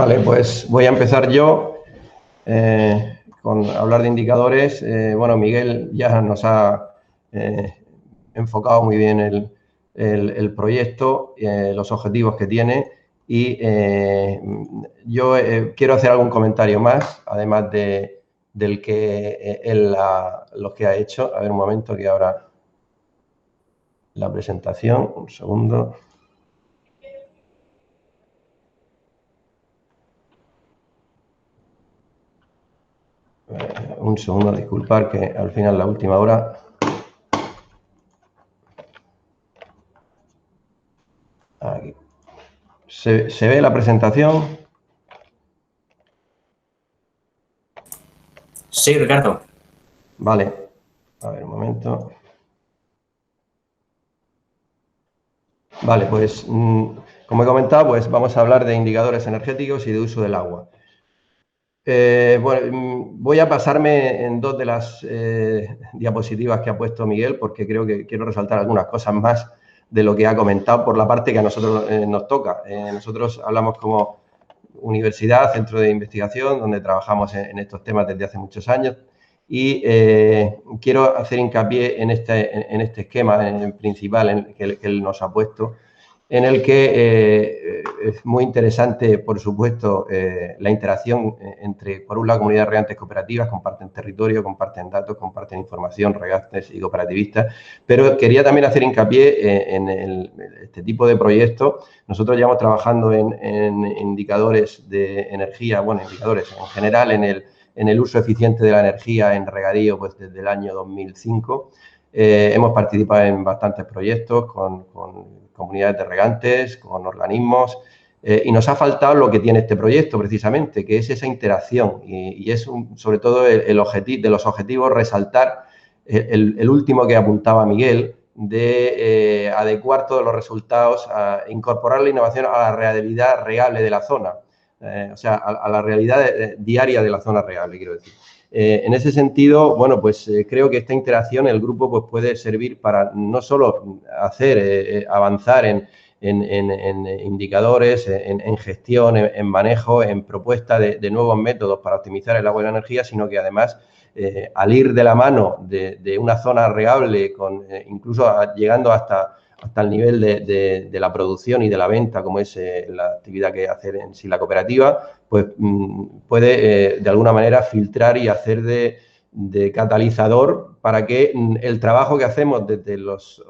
Vale, pues voy a empezar yo con hablar de indicadores. Bueno, Miguel ya nos ha enfocado muy bien el proyecto, los objetivos que tiene y yo quiero hacer algún comentario más, además del que los que ha hecho. A ver, un momento que ahora la presentación, un segundo. Un segundo, disculpar que al final, la última hora. Aquí. ¿Se ve la presentación? Sí, Ricardo. Vale. A ver, un momento. Vale, pues como he comentado, pues vamos a hablar de indicadores energéticos y de uso del agua. Bueno, voy a pasarme en dos de las diapositivas que ha puesto Miguel, porque creo que quiero resaltar algunas cosas más de lo que ha comentado por la parte que a nosotros nos toca. Nosotros hablamos como universidad, centro de investigación, donde trabajamos en estos temas desde hace muchos años y quiero hacer hincapié en este esquema principal que él nos ha puesto, en el que es muy interesante, por supuesto, la interacción entre, por un lado, comunidades regantes cooperativas, comparten territorio, comparten datos, comparten información, regantes y cooperativistas, pero quería también hacer hincapié en este tipo de proyectos. Nosotros llevamos trabajando en indicadores de energía, bueno, indicadores en general en el uso eficiente de la energía en regadío, pues desde el año 2005. Hemos participado en bastantes proyectos con comunidades de regantes, con organismos, y nos ha faltado lo que tiene este proyecto precisamente, que es esa interacción y es sobre todo de los objetivos resaltar el último que apuntaba Miguel, de adecuar todos los resultados, a incorporar la innovación a la realidad regable de la zona, o sea, a la realidad diaria de la zona regable, quiero decir. En ese sentido, bueno, pues creo que esta interacción, el grupo, pues puede servir para no solo hacer avanzar en indicadores, en gestión, en manejo, en propuesta de nuevos métodos para optimizar el agua y la energía, sino que además, al ir de la mano de una zona regable, incluso llegando hasta el nivel de la producción y de la venta, como es la actividad que hace en sí la cooperativa, pues puede de alguna manera filtrar y hacer de catalizador para que el trabajo que hacemos desde los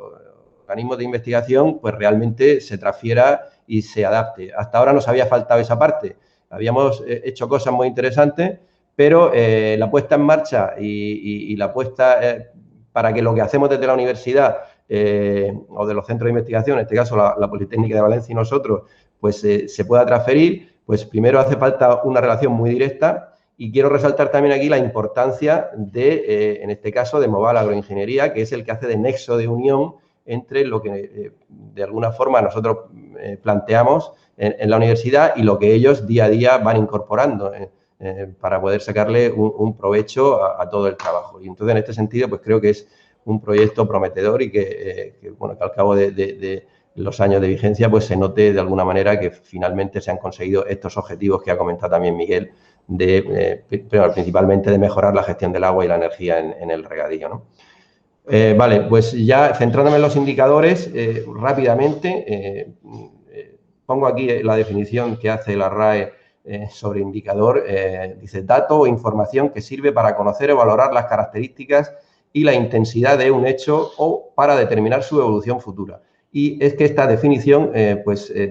organismos de investigación pues realmente se transfiera y se adapte. Hasta ahora nos había faltado esa parte. Habíamos hecho cosas muy interesantes, pero la puesta en marcha y la puesta para que lo que hacemos desde la universidad o de los centros de investigación, en este caso la Politécnica de Valencia y nosotros, pues se pueda transferir, pues primero hace falta una relación muy directa y quiero resaltar también aquí la importancia en este caso, de Moval Agroingeniería, que es el que hace de nexo de unión entre lo que de alguna forma nosotros planteamos en la universidad y lo que ellos día a día van incorporando para poder sacarle un provecho a todo el trabajo. Y entonces, en este sentido, pues creo que es un proyecto prometedor y que al cabo de los años de vigencia, pues se note de alguna manera que finalmente se han conseguido estos objetivos que ha comentado también Miguel, principalmente de mejorar la gestión del agua y la energía en el regadío, ¿no? Vale, pues ya centrándome en los indicadores, rápidamente, pongo aquí la definición que hace la RAE sobre indicador. Dice, dato o información que sirve para conocer o valorar las características y la intensidad de un hecho o para determinar su evolución futura. Y es que esta definición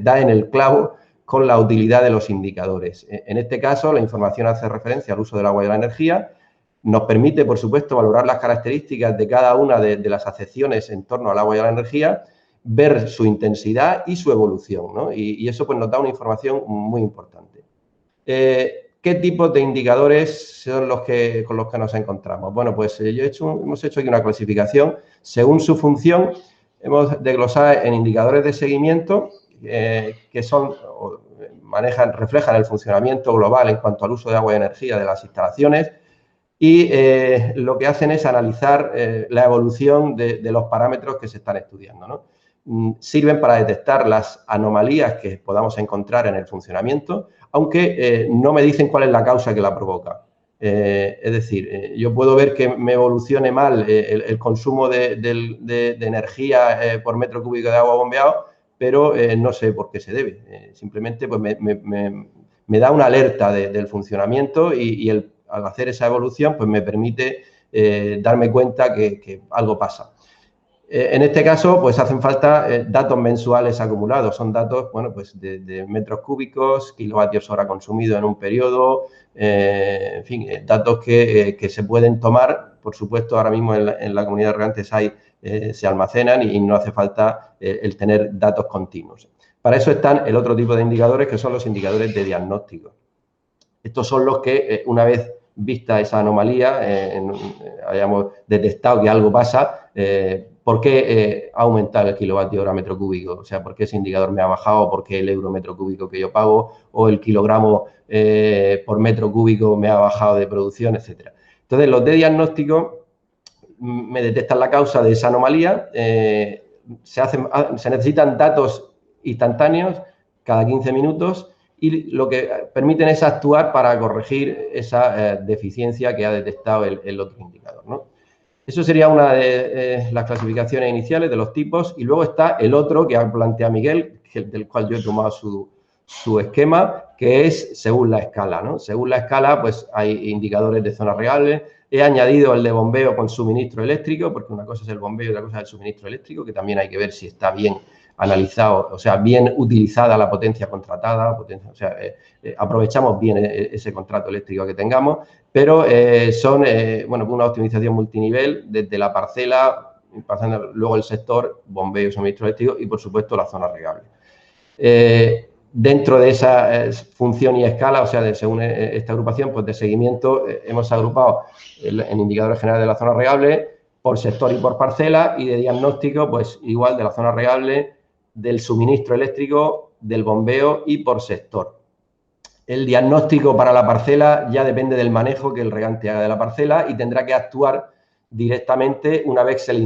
da en el clavo con la utilidad de los indicadores. En este caso, la información hace referencia al uso del agua y de la energía. Nos permite, por supuesto, valorar las características de cada una de las acepciones en torno al agua y a la energía, ver su intensidad y su evolución, ¿no? Y eso pues, nos da una información muy importante. ¿Qué tipos de indicadores son con los que nos encontramos? Bueno, pues hemos hecho aquí una clasificación. Según su función, hemos desglosado en indicadores de seguimiento, que son, reflejan el funcionamiento global en cuanto al uso de agua y energía de las instalaciones, y lo que hacen es analizar la evolución de los parámetros que se están estudiando, ¿no? Sirven para detectar las anomalías que podamos encontrar en el funcionamiento, aunque no me dicen cuál es la causa que la provoca. Es decir, yo puedo ver que me evolucione mal el consumo de energía por metro cúbico de agua bombeado, pero no sé por qué se debe. Simplemente pues me da una alerta del funcionamiento al hacer esa evolución pues me permite darme cuenta que algo pasa. En este caso, pues hacen falta datos mensuales acumulados. Son datos, bueno, pues de metros cúbicos, kilovatios hora consumido en un periodo, en fin, datos que se pueden tomar. Por supuesto, ahora mismo en la comunidad de regantes se almacenan y no hace falta el tener datos continuos. Para eso están el otro tipo de indicadores, que son los indicadores de diagnóstico. Estos son los que, una vez vista esa anomalía, hayamos detectado que algo pasa, ¿por qué ha aumentado el kilovatio hora metro cúbico? O sea, ¿por qué ese indicador me ha bajado? ¿Por qué el euro metro cúbico que yo pago o el kilogramo por metro cúbico me ha bajado de producción, etcétera? Entonces, los de diagnóstico me detectan la causa de esa anomalía, se necesitan datos instantáneos cada 15 minutos y lo que permiten es actuar para corregir esa deficiencia que ha detectado el otro indicador, ¿no? Eso sería una de las clasificaciones iniciales de los tipos y luego está el otro que ha planteado Miguel, del cual yo he tomado su esquema, que es según la escala, ¿no? Según la escala, pues hay indicadores de zonas reales. He añadido el de bombeo con suministro eléctrico, porque una cosa es el bombeo y otra cosa es el suministro eléctrico, que también hay que ver si está bien analizado, o sea, bien utilizada la potencia contratada, o sea, aprovechamos bien ese contrato eléctrico que tengamos, pero son, bueno, una optimización multinivel desde la parcela, pasando luego el sector, bombeo, suministro eléctrico y, por supuesto, la zona regable. Dentro de esa función y escala, o sea, según esta agrupación, pues de seguimiento, hemos agrupado en indicadores generales de la zona regable por sector y por parcela, y de diagnóstico, pues igual de la zona regable, del suministro eléctrico, del bombeo y por sector. El diagnóstico para la parcela ya depende del manejo que el regante haga de la parcela y tendrá que actuar directamente una vez se le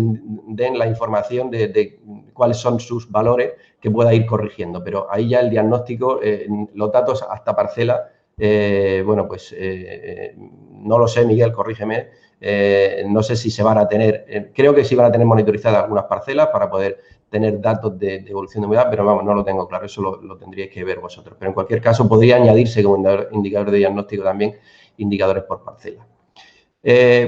den la información de cuáles son sus valores que pueda ir corrigiendo. Pero ahí ya el diagnóstico, los datos hasta parcela, bueno, pues no lo sé, Miguel, corrígeme, no sé si se van a tener, creo que sí van a tener monitorizadas algunas parcelas para poder tener datos de evolución de humedad, pero vamos, no lo tengo claro, eso lo tendríais que ver vosotros. Pero en cualquier caso podría añadirse como indicador de diagnóstico también indicadores por parcela.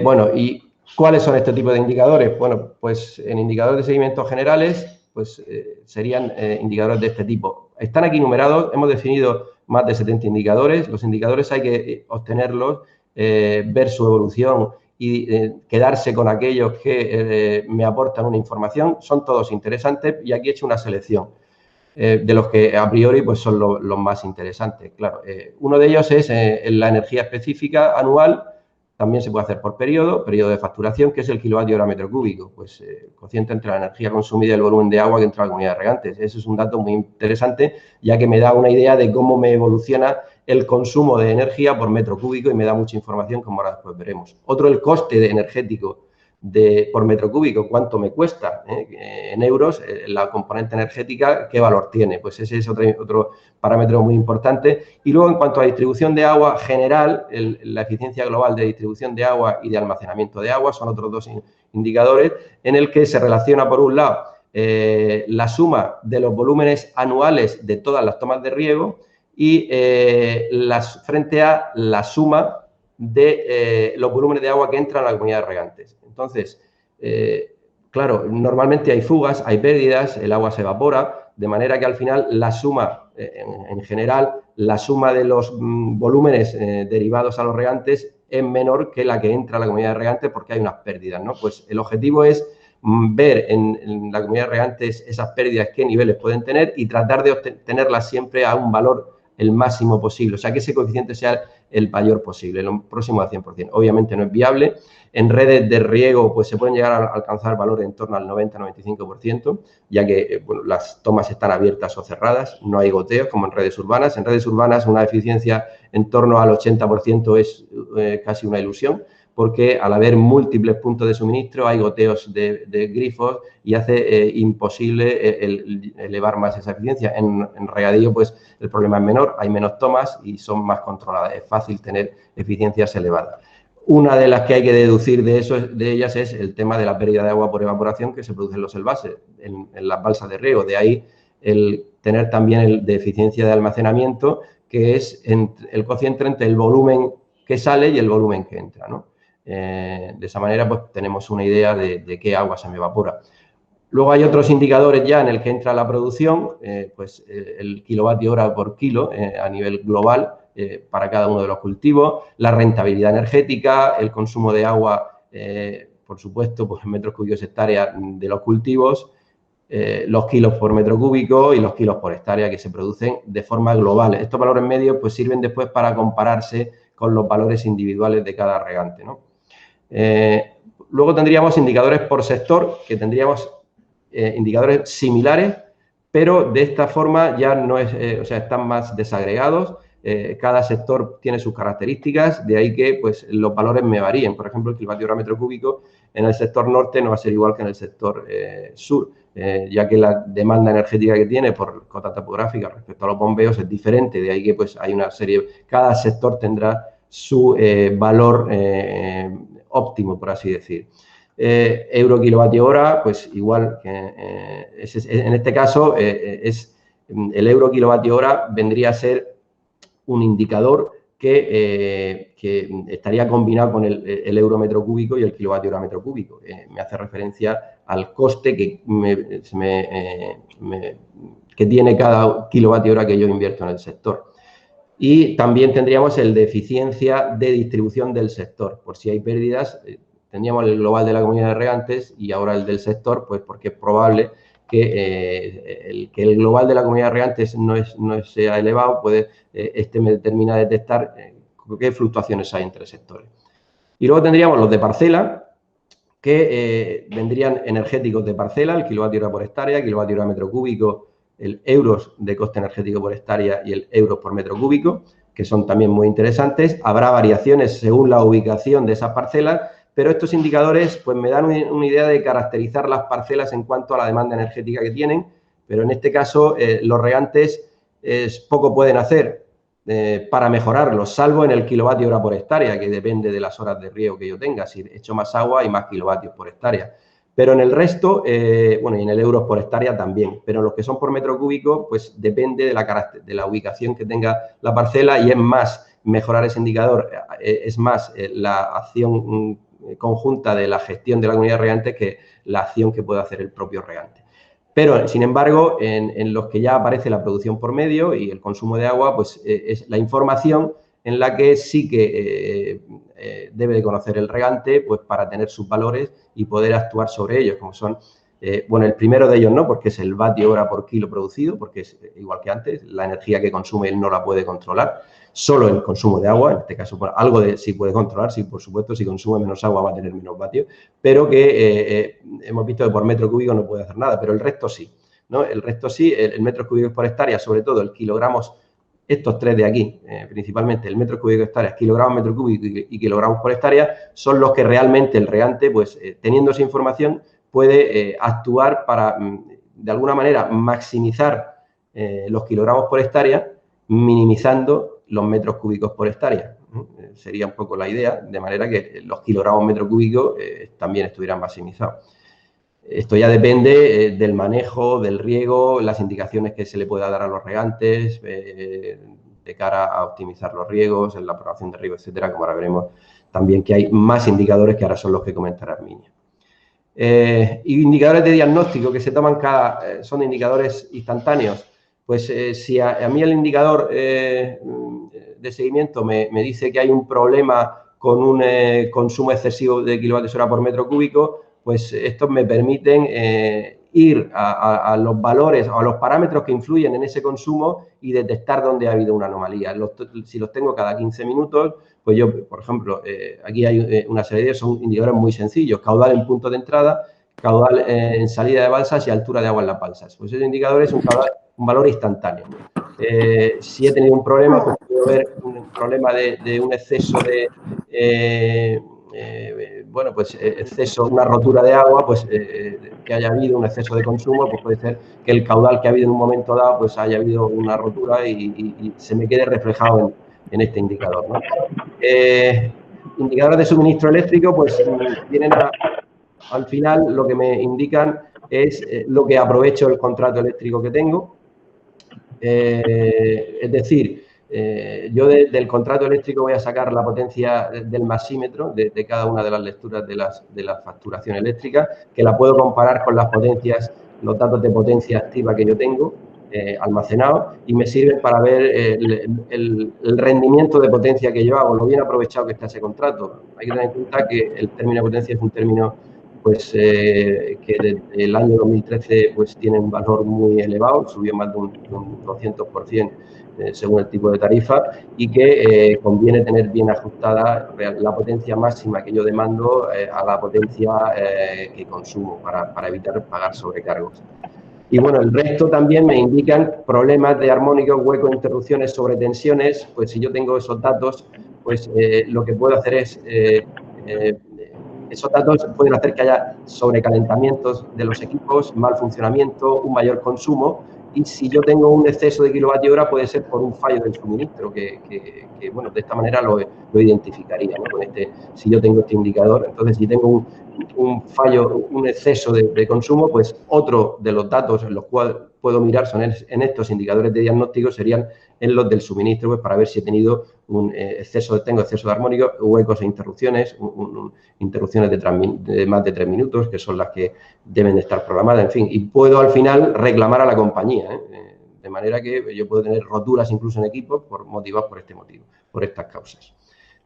Bueno, ¿y cuáles son este tipo de indicadores? Bueno, pues en indicadores de seguimiento generales, pues serían indicadores de este tipo. Están aquí numerados, hemos definido más de 70 indicadores. Los indicadores hay que obtenerlos, ver su evolución y quedarse con aquellos que me aportan una información. Son todos interesantes y aquí he hecho una selección de los que a priori pues son los más interesantes. Claro, uno de ellos es la energía específica anual. También se puede hacer por periodo de facturación, que es el kilovatio hora metro cúbico, pues cociente entre la energía consumida y el volumen de agua que entra a la comunidad de regantes. Eso es un dato muy interesante, ya que me da una idea de cómo me evoluciona el consumo de energía por metro cúbico y me da mucha información, como ahora después veremos. Otro, el coste energético por metro cúbico, cuánto me cuesta en euros, la componente energética, qué valor tiene. Pues ese es otro parámetro muy importante. Y luego, en cuanto a distribución de agua general, la eficiencia global de distribución de agua y de almacenamiento de agua son otros dos indicadores en el que se relaciona, por un lado, la suma de los volúmenes anuales de todas las tomas de riego y frente a la suma de los volúmenes de agua que entran a la comunidad de regantes. Entonces, claro, normalmente hay fugas, hay pérdidas, el agua se evapora, de manera que al final la suma, en general, la suma de los volúmenes derivados a los regantes es menor que la que entra a la comunidad de regantes porque hay unas pérdidas, ¿no? Pues el objetivo es ver en la comunidad de regantes esas pérdidas, qué niveles pueden tener y tratar de obtenerlas siempre a un valor el máximo posible, o sea, que ese coeficiente sea el mayor posible, lo próximo al 100%. Obviamente no es viable. En redes de riego, pues se pueden llegar a alcanzar valores en torno al 90-95%, ya que bueno, las tomas están abiertas o cerradas, no hay goteos como en redes urbanas. En redes urbanas una eficiencia en torno al 80% es casi una ilusión, porque al haber múltiples puntos de suministro hay goteos de grifos y hace imposible elevar más esa eficiencia. En regadío, pues el problema es menor, hay menos tomas y son más controladas. Es fácil tener eficiencias elevadas. Una de las que hay que deducir de ellas es el tema de la pérdida de agua por evaporación que se produce en los embalses, en las balsas de riego. De ahí el tener también el de eficiencia de almacenamiento, que es el cociente entre el volumen que sale y el volumen que entra, ¿no? De esa manera, pues tenemos una idea de qué agua se me evapora. Luego hay otros indicadores ya en el que entra la producción, pues el kilovatio hora por kilo a nivel global para cada uno de los cultivos, la rentabilidad energética, el consumo de agua, por supuesto, pues en metros cúbicos hectárea de los cultivos, los kilos por metro cúbico y los kilos por hectárea que se producen de forma global. Estos valores medios pues sirven después para compararse con los valores individuales de cada regante, ¿no? Luego tendríamos indicadores por sector, que tendríamos indicadores similares, pero de esta forma ya no es, o sea, están más desagregados. Cada sector tiene sus características, de ahí que pues, los valores me varíen. Por ejemplo, el kilovatio hora metro cúbico en el sector norte no va a ser igual que en el sector sur, ya que la demanda energética que tiene por cota topográfica respecto a los bombeos es diferente, de ahí que pues, hay una serie, cada sector tendrá su valor óptimo, por así decir. Euro kilovatio hora, pues igual que en este caso el euro kilovatio hora vendría a ser un indicador que estaría combinado con el euro metro cúbico y el kilovatio hora metro cúbico. Me hace referencia al coste que tiene cada kilovatio hora que yo invierto en el sector. Y también tendríamos el de eficiencia de distribución del sector. Por si hay pérdidas, tendríamos el global de la comunidad de regantes y ahora el del sector, pues porque es probable que el global de la comunidad de regantes no sea elevado, me determina a detectar qué fluctuaciones hay entre sectores. Y luego tendríamos los de parcela, que vendrían energéticos de parcela, el kilovatio hora por hectárea, kilovatio hora metro cúbico, el euros de coste energético por hectárea y el euros por metro cúbico, que son también muy interesantes. Habrá variaciones según la ubicación de esas parcelas, pero estos indicadores pues me dan una idea de caracterizar las parcelas en cuanto a la demanda energética que tienen, pero en este caso los regantes poco pueden hacer para mejorarlos, salvo en el kilovatio hora por hectárea, que depende de las horas de riego que yo tenga. Si echo más agua, hay más kilovatios por hectárea. Pero en el resto, bueno, y en el euros por hectárea también, pero los que son por metro cúbico, pues depende de la ubicación que tenga la parcela y es más mejorar ese indicador, es más la acción conjunta de la gestión de la comunidad de regantes que la acción que puede hacer el propio regante. Pero, sin embargo, en los que ya aparece la producción por medio y el consumo de agua, pues es la información en la que sí que debe de conocer el regante pues para tener sus valores y poder actuar sobre ellos, como son, bueno, el primero de ellos no, porque es el vatio hora por kilo producido, porque es igual que antes, la energía que consume él no la puede controlar, solo el consumo de agua, en este caso pues, algo de sí puede controlar, sí, por supuesto, si consume menos agua va a tener menos vatios, pero que hemos visto que por metro cúbico no puede hacer nada, pero el resto sí, ¿no? El resto sí, el metro cúbico por hectárea, sobre todo el kilogramos, estos tres de aquí, principalmente el metro cúbico hectárea, kilogramos metro cúbico y kilogramos por hectárea, son los que realmente el regante, pues teniendo esa información, puede actuar para, de alguna manera, maximizar los kilogramos por hectárea, minimizando los metros cúbicos por hectárea. Sería un poco la idea, de manera que los kilogramos metro cúbico también estuvieran maximizados. Esto ya depende del manejo, del riego, las indicaciones que se le pueda dar a los regantes de cara a optimizar los riegos, en la programación de riego, etcétera, como ahora veremos también que hay más indicadores que ahora son los que comentará Arminia. Y indicadores de diagnóstico que se toman son indicadores instantáneos. Pues si a mí el indicador de seguimiento me dice que hay un problema con un consumo excesivo de kilovatios hora por metro cúbico, pues estos me permiten ir a los valores o a los parámetros que influyen en ese consumo y detectar dónde ha habido una anomalía. Si los tengo cada 15 minutos, pues yo, por ejemplo, aquí hay una serie de son indicadores muy sencillos, caudal en punto de entrada, caudal en salida de balsas y altura de agua en las balsas. Pues ese indicador es un valor instantáneo. Si he tenido un problema, pues puedo ver un problema de un exceso de bueno, pues exceso, una rotura de agua, pues que haya habido un exceso de consumo, pues puede ser que el caudal que ha habido en un momento dado, pues haya habido una rotura y se me quede reflejado en este indicador, ¿no? Indicadores de suministro eléctrico, pues vienen al final, lo que me indican es lo que aprovecho el contrato eléctrico que tengo. Es decir, yo del contrato eléctrico voy a sacar la potencia del masímetro de cada una de las lecturas de la facturación eléctrica, que la puedo comparar con las potencias, los datos de potencia activa que yo tengo almacenados, y me sirven para ver el rendimiento de potencia que yo hago, lo bien aprovechado que está ese contrato. Hay que tener en cuenta que el término de potencia es un término pues que desde el año 2013 pues tiene un valor muy elevado, subió más de un 200% según el tipo de tarifa, y que conviene tener bien ajustada la potencia máxima que yo demando a la potencia que consumo para evitar pagar sobrecargos. Y bueno, el resto también me indican problemas de armónicos, huecos, interrupciones, sobretensiones. Pues si yo tengo esos datos, pues lo que puedo hacer es esos datos pueden hacer que haya sobrecalentamientos de los equipos, mal funcionamiento, un mayor consumo, y si yo tengo un exceso de kilovatio hora puede ser por un fallo del suministro, que bueno, de esta manera lo identificaría, ¿no? Con si yo tengo este indicador. Entonces, si tengo un fallo, un exceso de consumo, pues otro de los datos en los cuales puedo mirar son en estos indicadores de diagnóstico, serían en los del suministro, pues para ver si he tenido un exceso de armónicos, huecos e interrupciones, interrupciones de más de 3 minutos, que son las que deben de estar programadas, en fin, y puedo al final reclamar a la compañía, de manera que yo puedo tener roturas incluso en equipos motivados por este motivo, por estas causas.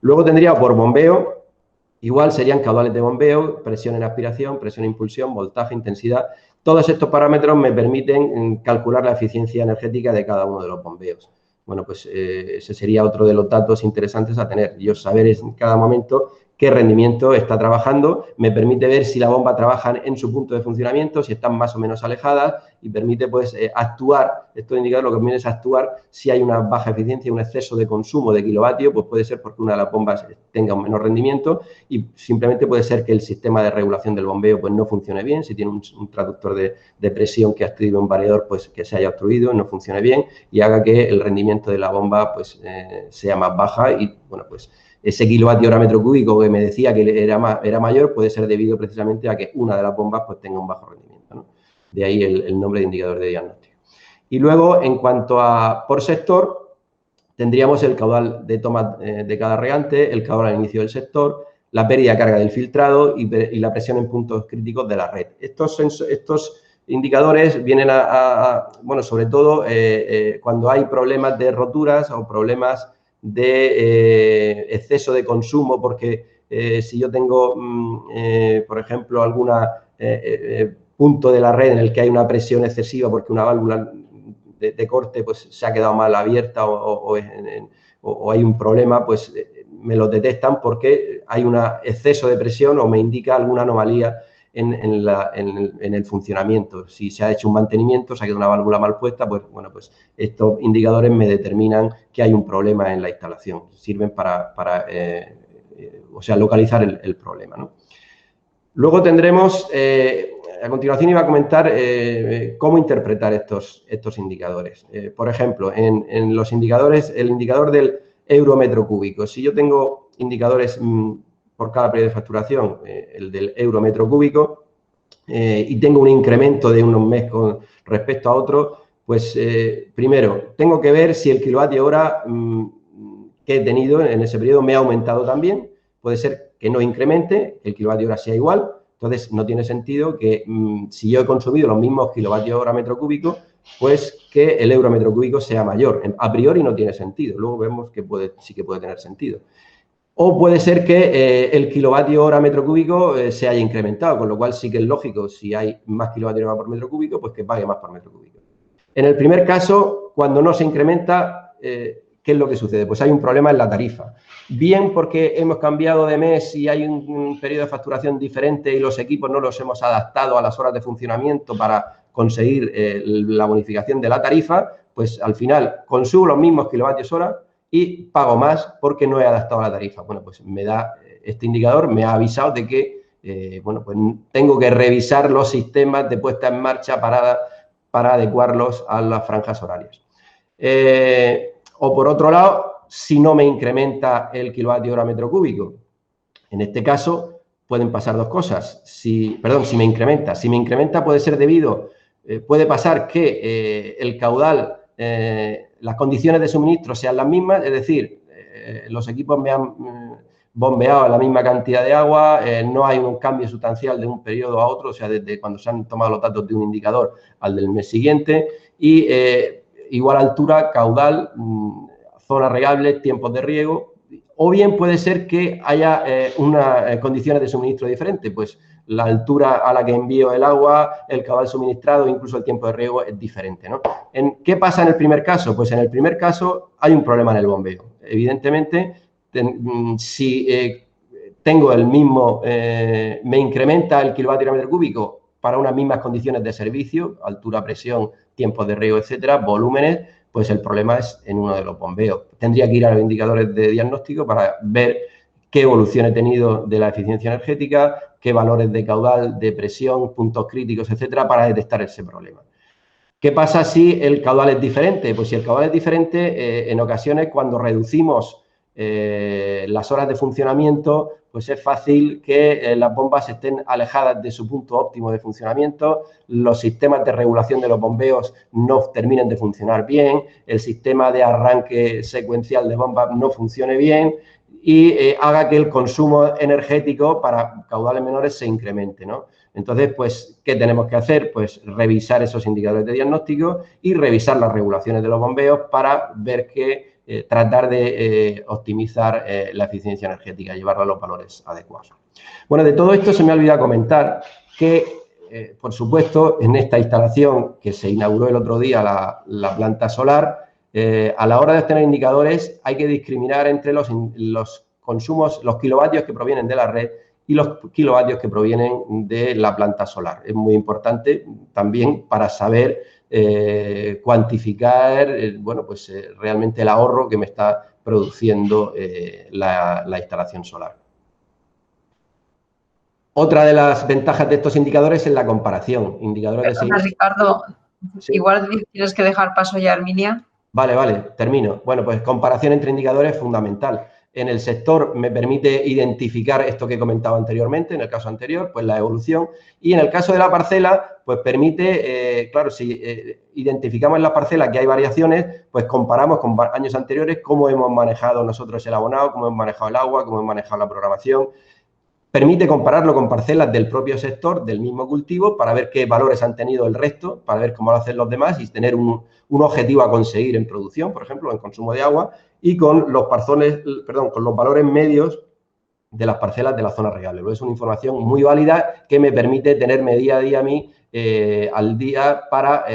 Luego tendría por bombeo, igual serían caudales de bombeo, presión en aspiración, presión en impulsión, voltaje, intensidad. Todos estos parámetros me permiten calcular la eficiencia energética de cada uno de los bombeos. Bueno, pues ese sería otro de los datos interesantes a tener. Yo saber en cada momento qué rendimiento está trabajando, me permite ver si la bomba trabaja en su punto de funcionamiento, si están más o menos alejadas, y permite pues actuar, estos indicadores lo que conviene es actuar si hay una baja eficiencia, un exceso de consumo de kilovatio, pues puede ser porque una de las bombas tenga un menor rendimiento, y simplemente puede ser que el sistema de regulación del bombeo pues no funcione bien, si tiene un traductor de presión que ha activa un variador pues que se haya obstruido, no funcione bien y haga que el rendimiento de la bomba pues sea más baja, y bueno, pues ese kilovatio hora metro cúbico que me decía que era mayor puede ser debido precisamente a que una de las bombas pues tenga un bajo rendimiento, ¿no? De ahí el nombre de indicador de diagnóstico. Y luego, en cuanto a por sector, tendríamos el caudal de toma de cada regante, el caudal al inicio del sector, la pérdida de carga del filtrado y la presión en puntos críticos de la red. Estos indicadores vienen bueno, sobre todo cuando hay problemas de roturas o problemas de exceso de consumo, porque si yo tengo, por ejemplo, algún punto de la red en el que hay una presión excesiva porque una válvula de corte pues se ha quedado mal abierta o hay un problema, pues me lo detectan porque hay un exceso de presión o me indica alguna anomalía en el funcionamiento. Si se ha hecho un mantenimiento, se ha quedado una válvula mal puesta, pues bueno, pues estos indicadores me determinan que hay un problema en la instalación. Sirven para localizar el problema, ¿no? Luego tendremos, a continuación iba a comentar cómo interpretar estos indicadores. Por ejemplo, en los indicadores, el indicador del euro metro cúbico. Si yo tengo indicadores por cada periodo de facturación, el del euro metro cúbico, y tengo un incremento de unos meses con respecto a otro, pues primero tengo que ver si el kilovatio hora que he tenido en ese periodo me ha aumentado también. Puede ser que no incremente, el kilovatio hora sea igual, entonces no tiene sentido que si yo he consumido los mismos kilovatios hora metro cúbico, pues que el euro metro cúbico sea mayor. A priori no tiene sentido, luego vemos que sí que puede tener sentido. O puede ser que el kilovatio hora metro cúbico se haya incrementado, con lo cual sí que es lógico, si hay más kilovatios hora por metro cúbico, pues que pague más por metro cúbico. En el primer caso, cuando no se incrementa, ¿qué es lo que sucede? Pues hay un problema en la tarifa. Bien porque hemos cambiado de mes y hay un periodo de facturación diferente y los equipos no los hemos adaptado a las horas de funcionamiento para conseguir la bonificación de la tarifa, pues al final consumo los mismos kilovatios hora y pago más porque no he adaptado la tarifa. Bueno, pues me da este indicador me ha avisado de que bueno, pues tengo que revisar los sistemas de puesta en marcha para adecuarlos a las franjas horarias. O por otro lado, si no me incrementa el kilovatio hora metro cúbico. En este caso pueden pasar dos cosas. Si me incrementa puede ser puede pasar que el caudal, las condiciones de suministro sean las mismas, es decir, los equipos me han bombeado la misma cantidad de agua, no hay un cambio sustancial de un periodo a otro, o sea, desde cuando se han tomado los datos de un indicador al del mes siguiente, y igual altura, caudal, zonas regables, tiempos de riego, o bien puede ser que haya unas condiciones de suministro diferentes, pues la altura a la que envío el agua, el caudal suministrado, incluso el tiempo de riego es diferente, ¿no? ¿Qué pasa en el primer caso? Pues en el primer caso hay un problema en el bombeo. Evidentemente, si tengo el mismo, me incrementa el kilovatio hora metro cúbico para unas mismas condiciones de servicio, altura, presión, tiempos de riego, etcétera, volúmenes, pues el problema es en uno de los bombeos. Tendría que ir a los indicadores de diagnóstico para ver qué evolución he tenido de la eficiencia energética, qué valores de caudal, de presión, puntos críticos, etcétera, para detectar ese problema. ¿Qué pasa si el caudal es diferente? Pues si el caudal es diferente, en ocasiones cuando reducimos las horas de funcionamiento, pues es fácil que las bombas estén alejadas de su punto óptimo de funcionamiento, los sistemas de regulación de los bombeos no terminen de funcionar bien, el sistema de arranque secuencial de bombas no funcione bien y haga que el consumo energético para caudales menores se incremente, ¿no? Entonces, pues, ¿qué tenemos que hacer? Pues revisar esos indicadores de diagnóstico y revisar las regulaciones de los bombeos para ver que tratar de optimizar la eficiencia energética, llevarla a los valores adecuados. Bueno, de todo esto se me ha olvidado comentar que, por supuesto, en esta instalación que se inauguró el otro día, la planta solar, a la hora de obtener indicadores hay que discriminar entre los consumos, los kilovatios que provienen de la red y los kilovatios que provienen de la planta solar. Es muy importante también para saber cuantificar bueno, pues, realmente el ahorro que me está produciendo la instalación solar. Otra de las ventajas de estos indicadores es la comparación. Indicadores de Ricardo, ¿sí? Igual tienes que dejar paso ya a Herminia. Vale, termino. Bueno, pues comparación entre indicadores es fundamental. En el sector me permite identificar esto que he comentado anteriormente, en el caso anterior, pues la evolución. Y en el caso de la parcela, pues permite, claro, si identificamos en la parcela que hay variaciones, pues comparamos con años anteriores cómo hemos manejado nosotros el abonado, cómo hemos manejado el agua, cómo hemos manejado la programación. Permite compararlo con parcelas del propio sector, del mismo cultivo, para ver qué valores han tenido el resto, para ver cómo lo hacen los demás y tener un objetivo a conseguir en producción, por ejemplo, en consumo de agua, y con los con los valores medios de las parcelas de la zona regable. Es una información muy válida que me permite tenerme día a día a mí al día para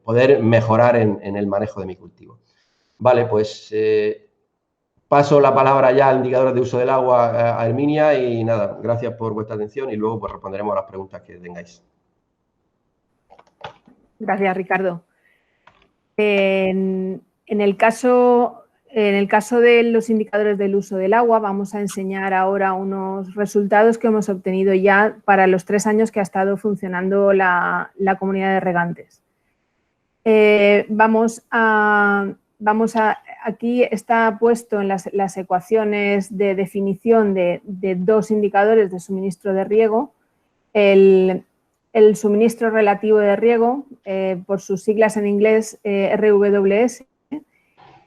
poder mejorar en el manejo de mi cultivo. Vale, pues paso la palabra ya al indicador de uso del agua a Herminia y nada, gracias por vuestra atención y luego pues responderemos a las preguntas que tengáis. Gracias, Ricardo. En el caso de los indicadores del uso del agua, vamos a enseñar ahora unos resultados que hemos obtenido ya para los 3 años que ha estado funcionando la comunidad de regantes. Aquí está puesto en las ecuaciones de definición de 2 indicadores de suministro de riego, el suministro relativo de riego, por sus siglas en inglés RWS,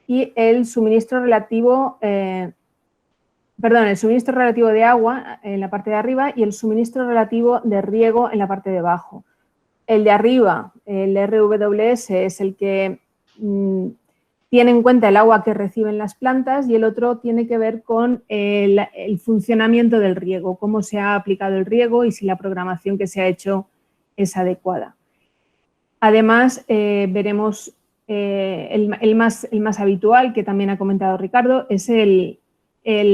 y el suministro relativo, el suministro relativo de agua en la parte de arriba y el suministro relativo de riego en la parte de abajo. El de arriba, el RWS, es el que tiene en cuenta el agua que reciben las plantas y el otro tiene que ver con el funcionamiento del riego, cómo se ha aplicado el riego y si la programación que se ha hecho es adecuada. Además, veremos el más habitual, que también ha comentado Ricardo, es el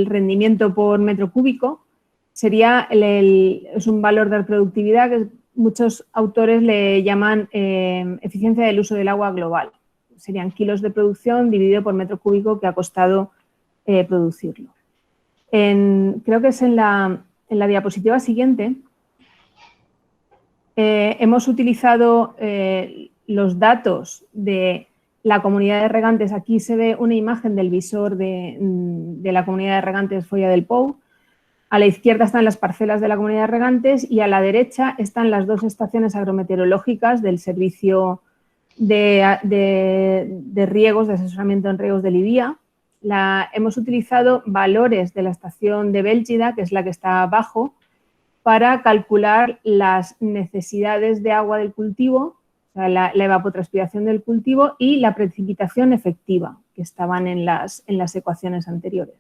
rendimiento por metro cúbico. Es un valor de productividad que muchos autores le llaman eficiencia del uso del agua global. Serían kilos de producción dividido por metro cúbico que ha costado producirlo. Creo que es en la diapositiva siguiente, hemos utilizado los datos de la comunidad de regantes. Aquí se ve una imagen del visor de la comunidad de regantes Foia del Pou. A la izquierda están las parcelas de la comunidad de regantes y a la derecha están las dos estaciones agrometeorológicas del servicio de riegos, de asesoramiento en riegos del IDIA. Hemos utilizado valores de la estación de Bélgida, que es la que está abajo, para calcular las necesidades de agua del cultivo, o sea, la evapotranspiración del cultivo y la precipitación efectiva, que estaban en las ecuaciones anteriores.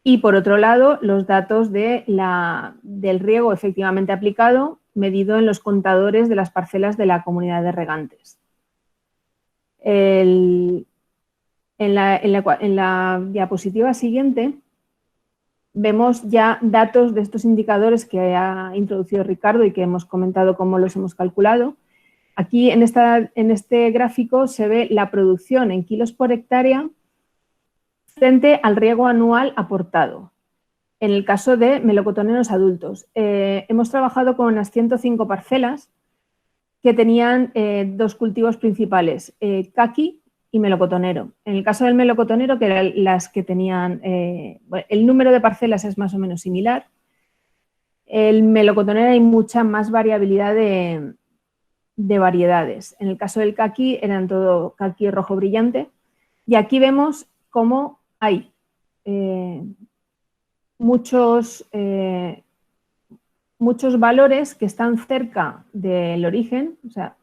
Y, por otro lado, los datos del riego efectivamente aplicado, medido en los contadores de las parcelas de la comunidad de regantes. En la diapositiva siguiente vemos ya datos de estos indicadores que ha introducido Ricardo y que hemos comentado cómo los hemos calculado. Aquí en este gráfico se ve la producción en kilos por hectárea frente al riego anual aportado. En el caso de melocotoneros adultos, hemos trabajado con unas 105 parcelas que tenían dos cultivos principales, caqui y melocotonero. En el caso del melocotonero, que eran las que tenían, el número de parcelas es más o menos similar. El melocotonero hay mucha más variabilidad de variedades. En el caso del caqui eran todo caqui rojo brillante. Y aquí vemos cómo hay muchos valores que están cerca del origen. O sea,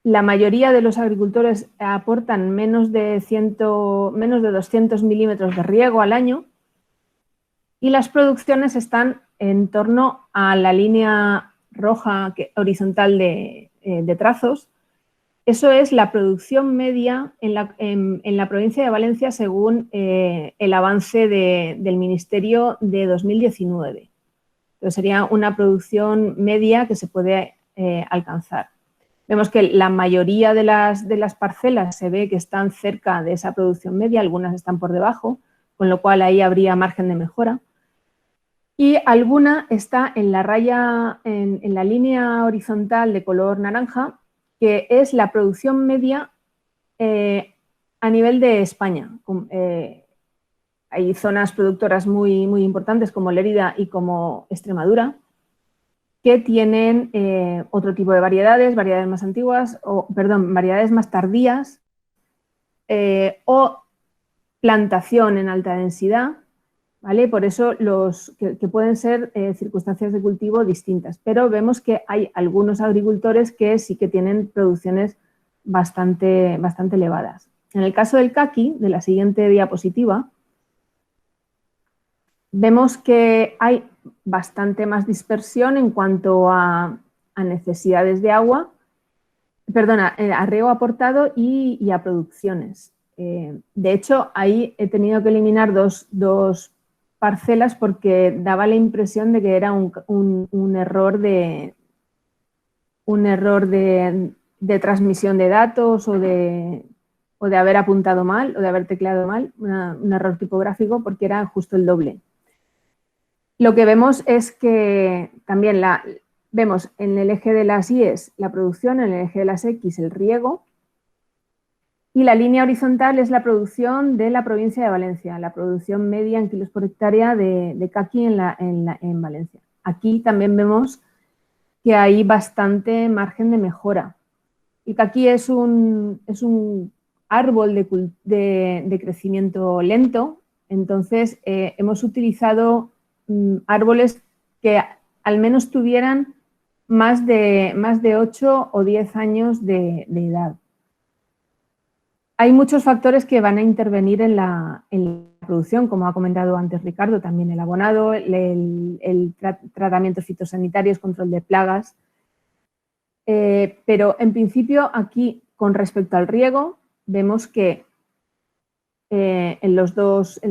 la mayoría de los agricultores aportan menos de 200 milímetros de riego al año y las producciones están en torno a la línea roja horizontal de trazos. Eso es la producción media en la provincia de Valencia según el avance del Ministerio de 2019. Entonces, sería una producción media que se puede alcanzar. Vemos que la mayoría de las parcelas se ve que están cerca de esa producción media, algunas están por debajo, con lo cual ahí habría margen de mejora. Y alguna está en la raya, en la línea horizontal de color naranja, que es la producción media a nivel de España. Hay zonas productoras muy, muy importantes como Lérida y como Extremadura, que tienen otro tipo de variedades más antiguas, variedades más tardías o plantación en alta densidad, ¿vale? Por eso que pueden ser circunstancias de cultivo distintas, pero vemos que hay algunos agricultores que sí que tienen producciones bastante elevadas. En el caso del caqui, de la siguiente diapositiva, vemos que hay bastante más dispersión en cuanto a necesidades de agua, a riego aportado y a producciones. De hecho, ahí he tenido que eliminar dos parcelas porque daba la impresión de que era un error de transmisión de datos o de haber apuntado mal o de haber tecleado mal, un error tipográfico porque era justo el doble. Lo que vemos es que también vemos en el eje de las Y's la producción, en el eje de las X el riego y la línea horizontal es la producción de la provincia de Valencia, la producción media en kilos por hectárea de caqui en Valencia. Aquí también vemos que hay bastante margen de mejora. El caqui es un árbol de crecimiento lento, entonces hemos utilizado árboles que al menos tuvieran más de 8 o 10 años de edad. Hay muchos factores que van a intervenir en la producción, como ha comentado antes Ricardo, también el abonado, el tratamientos fitosanitarios, control de plagas. Pero en principio aquí, con respecto al riego, vemos que en los dos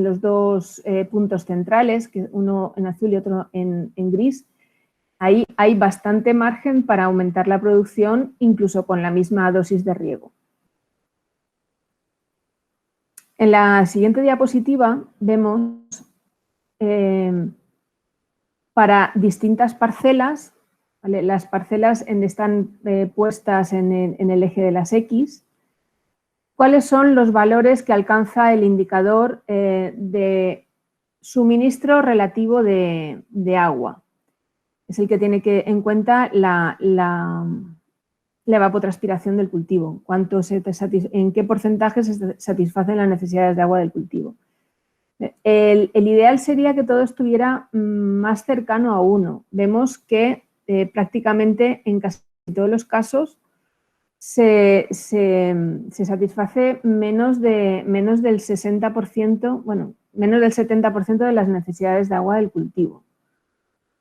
puntos centrales, que uno en azul y otro en gris, ahí hay bastante margen para aumentar la producción incluso con la misma dosis de riego. En la siguiente diapositiva vemos para distintas parcelas, ¿vale? Las parcelas están puestas en el eje de las X, cuáles son los valores que alcanza el indicador de suministro relativo de agua. Es el que tiene en cuenta la evapotranspiración del cultivo, en qué porcentaje se satisfacen las necesidades de agua del cultivo. El ideal sería que todo estuviera más cercano a 1. Vemos que prácticamente en casi todos los casos se satisface menos del 60%, bueno, menos del 70% de las necesidades de agua del cultivo.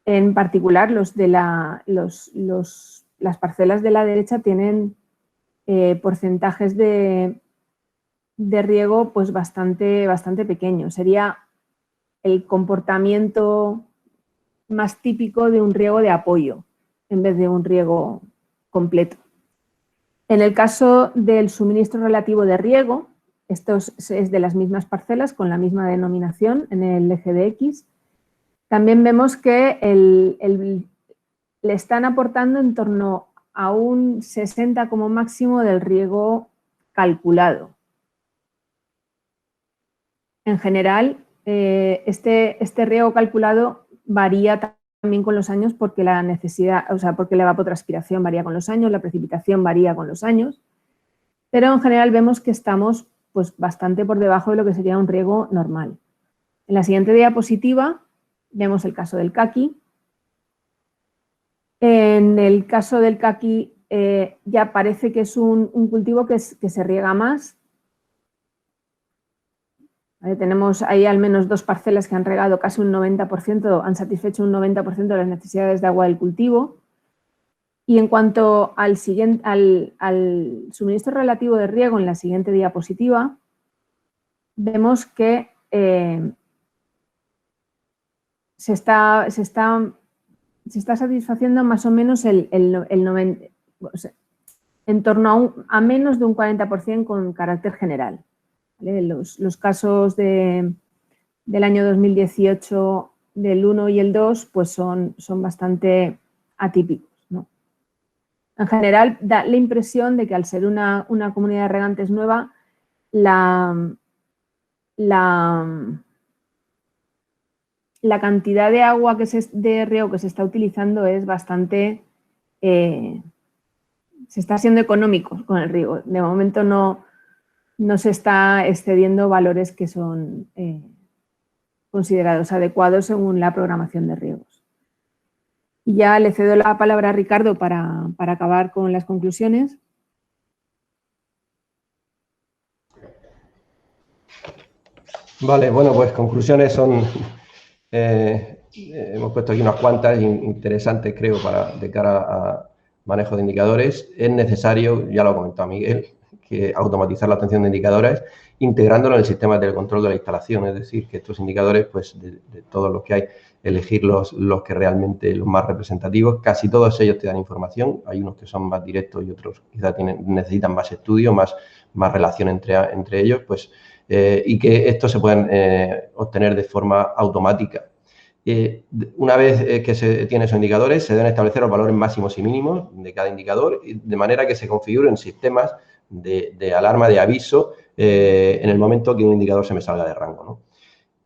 En particular, las parcelas de la derecha tienen porcentajes de riego pues bastante pequeño. Sería el comportamiento más típico de un riego de apoyo en vez de un riego completo. En el caso del suministro relativo de riego, esto es de las mismas parcelas con la misma denominación en el eje de X. También vemos que le están aportando en torno a un 60 como máximo del riego calculado. En general, este riego calculado varía también con los años porque porque la evapotranspiración varía con los años, la precipitación varía con los años, pero en general vemos que estamos pues bastante por debajo de lo que sería un riego normal. En la siguiente diapositiva vemos el caso del caqui. En el caso del caqui ya parece que es un cultivo que se riega más. Tenemos ahí al menos 2 parcelas que han regado casi un 90%, han satisfecho un 90% de las necesidades de agua del cultivo. Y en cuanto al suministro relativo de riego en la siguiente diapositiva, vemos que se está satisfaciendo más o menos el 90%, o sea, en torno a menos de un 40% con carácter general. ¿Vale? Los casos del año 2018, del 1 y el 2, pues son bastante atípicos, ¿no? En general, da la impresión de que al ser una comunidad de regantes nueva, la cantidad de agua de riego que se está utilizando es bastante... se está siendo económico con el riego. De momento no se está excediendo valores que son considerados adecuados según la programación de riegos. Y ya le cedo la palabra a Ricardo para acabar con las conclusiones. Vale, bueno, pues conclusiones son... hemos puesto aquí unas cuantas interesantes, creo, de cara a manejo de indicadores. Es necesario, ya lo ha comentado Miguel, que automatizar la obtención de indicadores integrándolo en el sistema de control de la instalación, es decir, que estos indicadores, pues de todos los que hay, elegir los que realmente, los más representativos. Casi todos ellos te dan información, hay unos que son más directos y otros quizá necesitan más estudio, más relación entre ellos, pues, y que estos se puedan obtener de forma automática. Una vez que se tienen esos indicadores, se deben establecer los valores máximos y mínimos de cada indicador, de manera que se configuren sistemas de alarma, de aviso, en el momento que un indicador se me salga de rango, ¿no?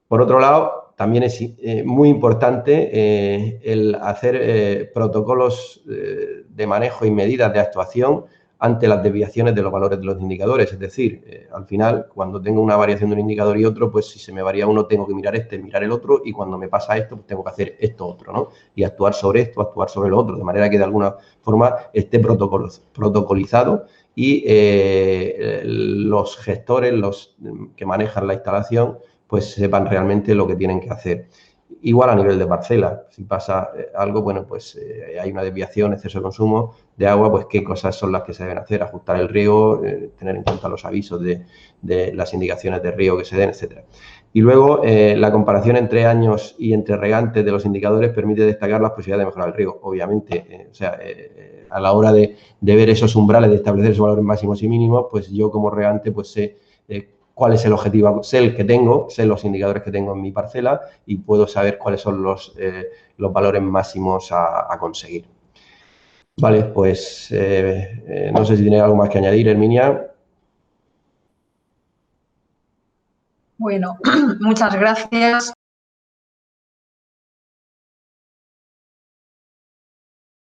Por otro lado, también es muy importante el hacer protocolos de manejo y medidas de actuación ante las desviaciones de los valores de los indicadores. Es decir, al final, cuando tengo una variación de un indicador y otro, pues si se me varía uno, tengo que mirar mirar el otro, y cuando me pasa esto, pues tengo que hacer esto otro, ¿no? Y actuar sobre esto, actuar sobre lo otro, de manera que de alguna forma esté protocolizado y los gestores, los que manejan la instalación, pues sepan realmente lo que tienen que hacer. Igual a nivel de parcela, si pasa algo, bueno, pues hay una desviación, exceso de consumo de agua, pues qué cosas son las que se deben hacer, ajustar el riego, tener en cuenta los avisos de las indicaciones de riego que se den, etcétera. Y luego, la comparación entre años y entre regantes de los indicadores permite destacar las posibilidades de mejorar el riego. Obviamente, a la hora de ver esos umbrales, de establecer esos valores máximos y mínimos, pues yo como regante pues sé cuál es el objetivo, sé el que tengo, sé los indicadores que tengo en mi parcela y puedo saber cuáles son los valores máximos a conseguir. Vale, pues no sé si tiene algo más que añadir, Herminia. Bueno, muchas gracias.